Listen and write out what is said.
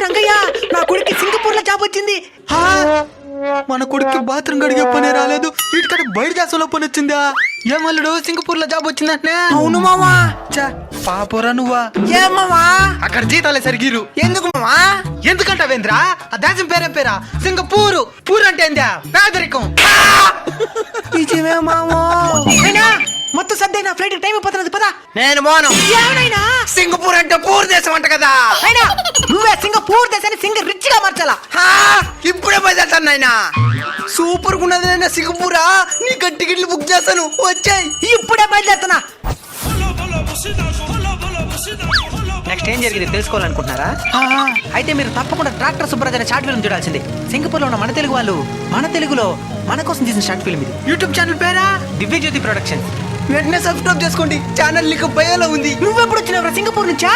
రంగయ్య, నా కొడుకు సింగపూర్ లో జాబ్ వచ్చింది. మన కొడుకు బాత్రూమ్ గడిగే పనే రాలేదు, వీటికన్నా బయట దేశంలో పని వచ్చిందా? ఏమల్లుడు సింగపూర్ లో జాబ్ వచ్చిందంటే? అవును మావా. పాపోరా నువ్వా? ఏమమ్మా అక్కడ జీతాలే సరిగిరు. ఎందుకు మావా? ఎందుకంటావేంద్రా? ఆ దేశం పేరేం పేరా? సింగపూరు. పూర్ అంటే ఏందా? పేదరికం. నిజమే మావా. అయినా మొత్తం సర్దైనా ఫ్లైట్ టైం అయిపోతున్నది, పదా. నేను పోను. ఏమైనా సింగపూర్ అంటే పూర్ దేశం అంట కదా. అయినా నువ్వే సింగపూర్ దేశాన్ని రిచ్ గా మార్చాలా? ఇప్పుడే బయలుదేరుతాను నాయనా. సూపర్ గా ఉన్నది నాయనా సింగపూరా. నీ టికెట్లు బుక్ చేస్తాను, వచ్చాయి. ఇప్పుడే బయలుదేరుతున్నా. నెక్స్ట్ ఏం జరిగింది తెలుసుకోవాలనుకుంటున్నారా? అయితే మీరు తప్పకుండా ట్రాక్టర్ సుబ్బరాజ్ అనే షార్ట్ ఫిల్మ్ చూడాల్సింది. సింగపూర్ లో ఉన్న మన తెలుగు వాళ్ళు మన తెలుగులో మన కోసం తీసిన షార్ట్ ఫిల్మ్ ఇది. యూట్యూబ్ ఛానల్ పేరా దివ్య జ్యోతి ప్రొడక్షన్. వెంటనే సబ్స్క్రైబ్ చేసుకోండి. ఛానల్ లింక్ బయోలో ఉంది. నువ్వెప్పుడు వచ్చినావు సింగపూర్ నుంచా?